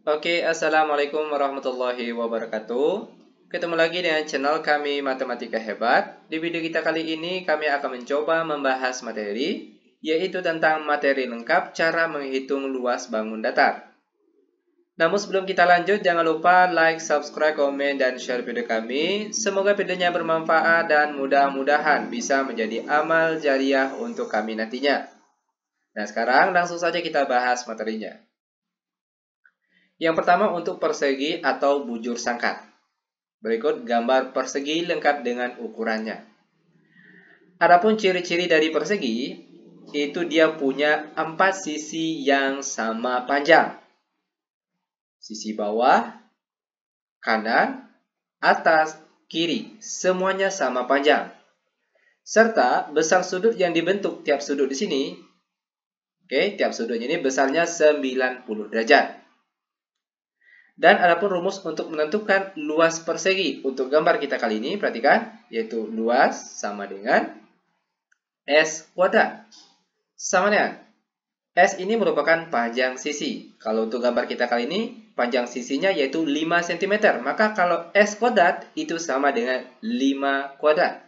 Oke, Assalamualaikum warahmatullahi wabarakatuh. Ketemu lagi dengan channel kami Matematika Hebat. Di video kita kali ini kami akan mencoba membahas materi, yaitu tentang materi lengkap cara menghitung luas bangun datar. Namun sebelum kita lanjut, jangan lupa like, subscribe, komen, dan share video kami. Semoga videonya bermanfaat dan mudah-mudahan bisa menjadi amal jariah untuk kami nantinya. Nah, sekarang langsung saja kita bahas materinya. Yang pertama untuk persegi atau bujur sangkat. Berikut gambar persegi lengkap dengan ukurannya. Adapun ciri-ciri dari persegi, itu dia punya 4 sisi yang sama panjang. Sisi bawah, kanan, atas, kiri, semuanya sama panjang. Serta besar sudut yang dibentuk tiap sudut di sini, tiap sudutnya ini besarnya 90 derajat. Dan adapun rumus untuk menentukan luas persegi untuk gambar kita kali ini, perhatikan, yaitu luas sama dengan S kuadrat. Sama dengan S ini merupakan panjang sisi. Kalau untuk gambar kita kali ini, panjang sisinya yaitu 5 cm. Maka kalau S kuadrat itu sama dengan 5 kuadrat.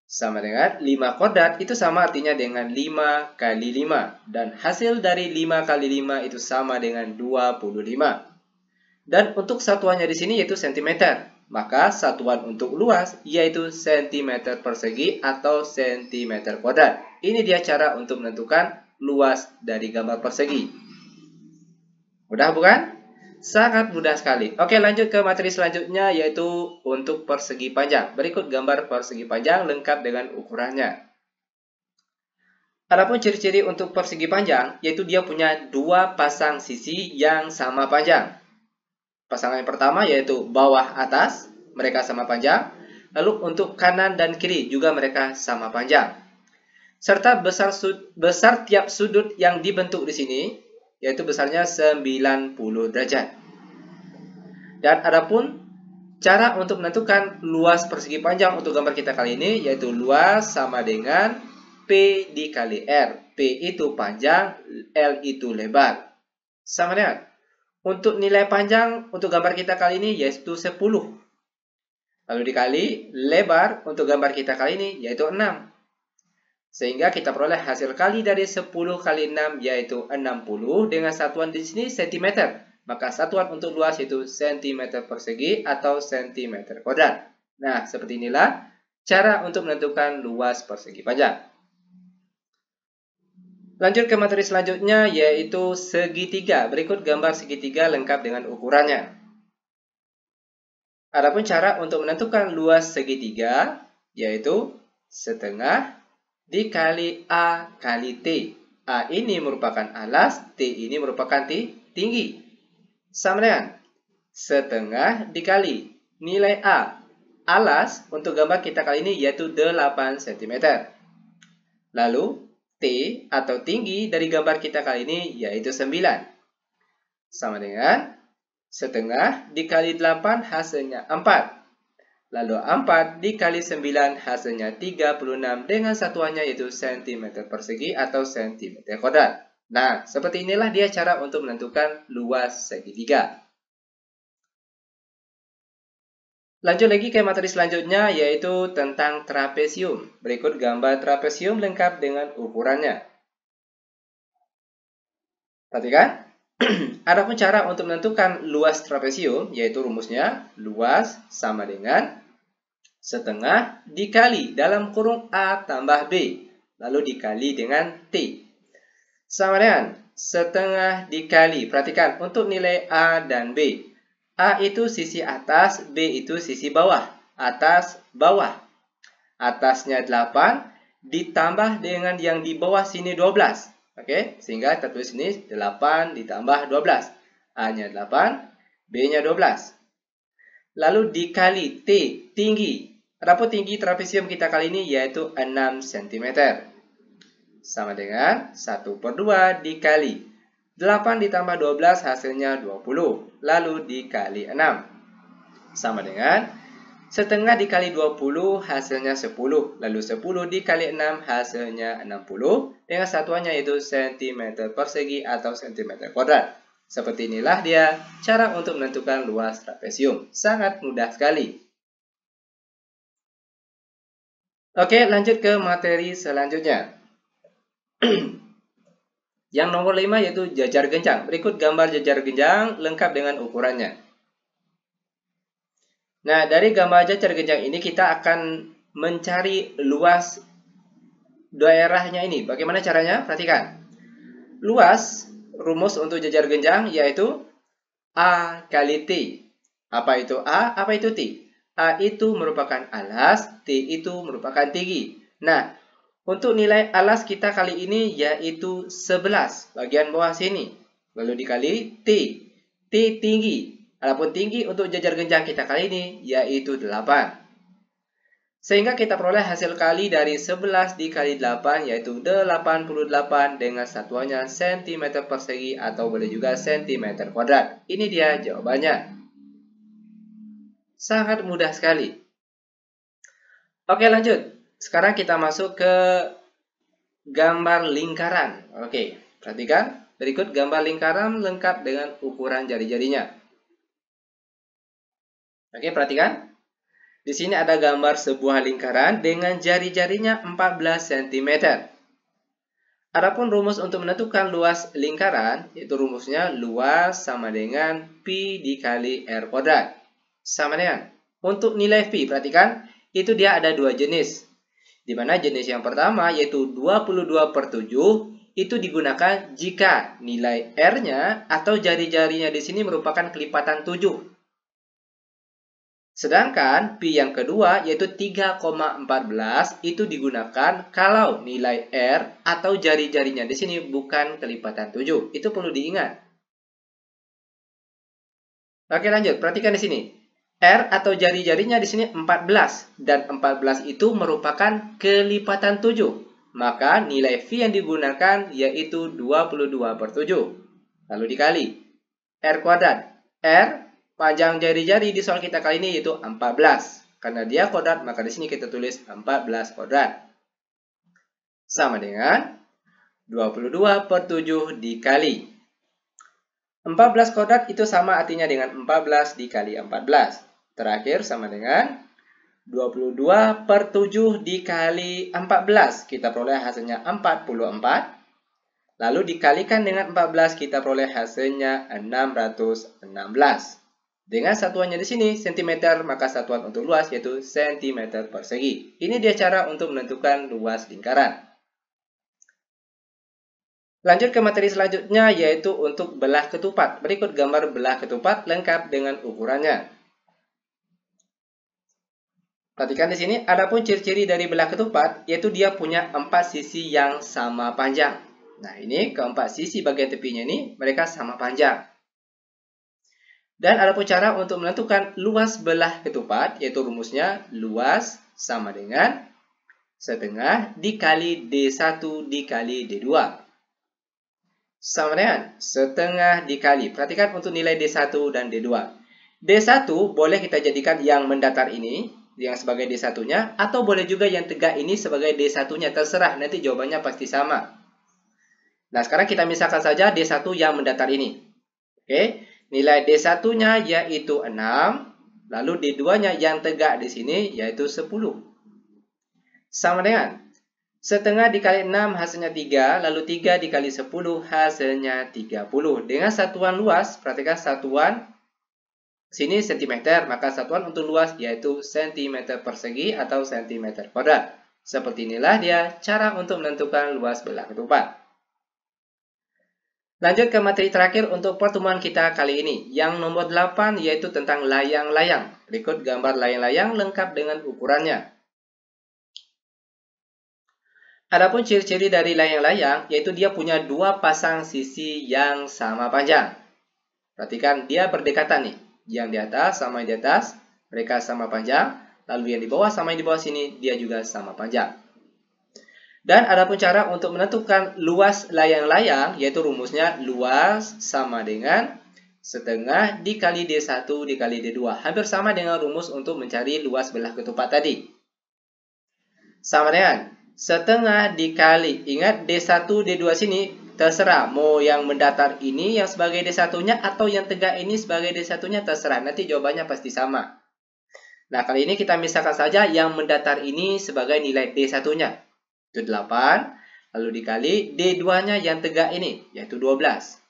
Sama dengan 5 kuadrat itu sama artinya dengan 5 kali 5. Dan hasil dari 5 kali 5 itu sama dengan 25. Dan untuk satuannya di sini yaitu cm. Maka satuan untuk luas yaitu cm persegi atau cm kuadrat. Ini dia cara untuk menentukan luas dari gambar persegi. Mudah bukan? Sangat mudah sekali. Oke, lanjut ke materi selanjutnya yaitu untuk persegi panjang. Berikut gambar persegi panjang lengkap dengan ukurannya. Adapun ciri-ciri untuk persegi panjang yaitu dia punya dua pasang sisi yang sama panjang. Pasangan yang pertama yaitu bawah atas, mereka sama panjang. Lalu untuk kanan dan kiri juga mereka sama panjang. Serta besar tiap sudut yang dibentuk di sini yaitu besarnya 90 derajat. Dan adapun cara untuk menentukan luas persegi panjang untuk gambar kita kali ini yaitu luas sama dengan P dikali R. P itu panjang, L itu lebar. Sama dengan untuk nilai panjang untuk gambar kita kali ini yaitu 10. Lalu dikali lebar untuk gambar kita kali ini yaitu 6. Sehingga kita peroleh hasil kali dari 10 kali 6 yaitu 60 dengan satuan di sini cm. Maka satuan untuk luas itu cm persegi atau cm kuadrat. Nah, seperti inilah cara untuk menentukan luas persegi panjang. Lanjut ke materi selanjutnya yaitu segitiga. Berikut gambar segitiga lengkap dengan ukurannya. Adapun cara untuk menentukan luas segitiga yaitu setengah dikali A kali T. A ini merupakan alas, T ini merupakan tinggi. Sama dengan setengah dikali nilai A. Alas untuk gambar kita kali ini yaitu 8 cm. Lalu T atau tinggi dari gambar kita kali ini yaitu 9. Sama dengan setengah dikali 8 hasilnya 4. Lalu 4 dikali 9 hasilnya 36 dengan satuannya yaitu cm persegi atau cm kuadrat. Nah, seperti inilah dia cara untuk menentukan luas segitiga. Lanjut lagi ke materi selanjutnya yaitu tentang trapesium. Berikut gambar trapesium lengkap dengan ukurannya. Perhatikan. Adapun cara untuk menentukan luas trapesium yaitu rumusnya luas sama dengan setengah dikali dalam kurung A tambah B. Lalu dikali dengan T. Sama dengan setengah dikali. Perhatikan untuk nilai A dan B. A itu sisi atas, B itu sisi bawah. Atas, bawah. Atasnya 8 ditambah dengan yang di bawah sini 12. Oke, sehingga kita tulis ini 8 ditambah 12. A-nya 8, B-nya 12. Lalu dikali T, tinggi. Adapun tinggi trapesium kita kali ini yaitu 6 cm. Sama dengan 1/2 dikali 8 ditambah 12 hasilnya 20. Lalu dikali 6. Sama dengan setengah dikali 20 hasilnya 10. Lalu 10 dikali 6 hasilnya 60. Dengan satuannya yaitu cm persegi atau cm kuadrat. Seperti inilah dia cara untuk menentukan luas trapesium. Sangat mudah sekali. Oke, lanjut ke materi selanjutnya. Yang nomor 5 yaitu jajar genjang. Berikut gambar jajar genjang lengkap dengan ukurannya. Nah, dari gambar jajar genjang ini kita akan mencari luas daerahnya ini. Bagaimana caranya? Perhatikan. Luas, rumus untuk jajar genjang yaitu A kali T. Apa itu A? Apa itu T? A itu merupakan alas, T itu merupakan tinggi. Nah, untuk nilai alas kita kali ini yaitu 11, bagian bawah sini. Lalu dikali T. T tinggi. Adapun tinggi untuk jajar genjang kita kali ini yaitu 8. Sehingga kita peroleh hasil kali dari 11 dikali 8 yaitu 88 dengan satuannya cm persegi atau boleh juga cm kuadrat. Ini dia jawabannya. Sangat mudah sekali. Oke, lanjut. Sekarang kita masuk ke gambar lingkaran. Oke, perhatikan. Berikut gambar lingkaran lengkap dengan ukuran jari-jarinya. Oke, perhatikan. Di sini ada gambar sebuah lingkaran dengan jari-jarinya 14 cm. Adapun rumus untuk menentukan luas lingkaran, yaitu rumusnya luas sama dengan Pi dikali R kuadrat. Sama dengan, untuk nilai Pi, perhatikan, itu dia ada dua jenis. Di mana jenis yang pertama, yaitu 22/7, itu digunakan jika nilai R-nya atau jari-jarinya di sini merupakan kelipatan 7. Sedangkan pi yang kedua yaitu 3,14 itu digunakan kalau nilai R atau jari-jarinya di sini bukan kelipatan 7. Itu perlu diingat. Oke, lanjut. Perhatikan di sini. R atau jari-jarinya di sini 14 dan 14 itu merupakan kelipatan 7. Maka nilai V yang digunakan yaitu 22/7. Lalu dikali R kuadrat. R panjang jari-jari di soal kita kali ini yaitu 14. Karena dia kuadrat, maka di sini kita tulis 14 kuadrat. Sama dengan 22/7 dikali. 14 kuadrat itu sama artinya dengan 14 dikali 14. Terakhir sama dengan 22/7 dikali 14. Kita peroleh hasilnya 44. Lalu dikalikan dengan 14 kita peroleh hasilnya 616. Dengan satuannya di sini cm, maka satuan untuk luas yaitu cm persegi. Ini dia cara untuk menentukan luas lingkaran. Lanjut ke materi selanjutnya yaitu untuk belah ketupat. Berikut gambar belah ketupat lengkap dengan ukurannya. Perhatikan di sini, adapun ciri-ciri dari belah ketupat yaitu dia punya 4 sisi yang sama panjang. Nah, ini keempat sisi bagian tepinya ini mereka sama panjang. Dan adapun cara untuk menentukan luas belah ketupat yaitu rumusnya luas sama dengan setengah dikali D1 dikali D2. Sama dengan setengah dikali. Perhatikan untuk nilai D1 dan D2. D1 boleh kita jadikan yang mendatar ini, yang sebagai D1-nya, atau boleh juga yang tegak ini sebagai D1-nya. Terserah, nanti jawabannya pasti sama. Nah, sekarang kita misalkan saja D1 yang mendatar ini. Oke, nilai D1-nya yaitu 6, lalu D2-nya yang tegak di sini yaitu 10. Sama dengan setengah dikali 6 hasilnya 3, lalu 3 dikali 10 hasilnya 30. Dengan satuan luas, perhatikan satuan sini cm, maka satuan untuk luas yaitu cm persegi atau cm kuadrat. Seperti inilah dia cara untuk menentukan luas belah ketupat. Lanjut ke materi terakhir untuk pertemuan kita kali ini. Yang nomor 8 yaitu tentang layang-layang. Berikut gambar layang-layang lengkap dengan ukurannya. Adapun ciri-ciri dari layang-layang yaitu dia punya dua pasang sisi yang sama panjang. Perhatikan dia berdekatan nih. Yang di atas sama yang di atas mereka sama panjang. Lalu yang di bawah sama yang di bawah sini dia juga sama panjang. Dan adapun cara untuk menentukan luas layang-layang yaitu rumusnya luas sama dengan setengah dikali D1 dikali D2. Hampir sama dengan rumus untuk mencari luas belah ketupat tadi. Sama dengan setengah dikali, ingat D1 D2 sini terserah mau yang mendatar ini yang sebagai D1-nya atau yang tegak ini sebagai D1-nya, terserah. Nanti jawabannya pasti sama. Nah, kali ini kita misalkan saja yang mendatar ini sebagai nilai D1-nya. Itu 8. Lalu dikali D2-nya yang tegak ini, yaitu 12.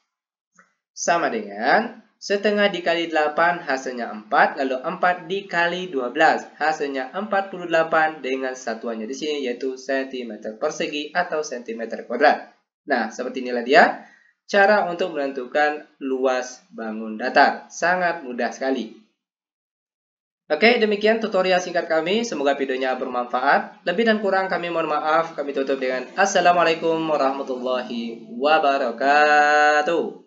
Sama dengan setengah dikali 8 hasilnya 4, lalu 4 dikali 12 hasilnya 48 dengan satuannya di sini yaitu cm persegi atau cm kuadrat. Nah, seperti inilah dia cara untuk menentukan luas bangun datar. Sangat mudah sekali. Oke, demikian tutorial singkat kami. Semoga videonya bermanfaat. Lebih dan kurang kami mohon maaf. Kami tutup dengan Assalamualaikum warahmatullahi wabarakatuh.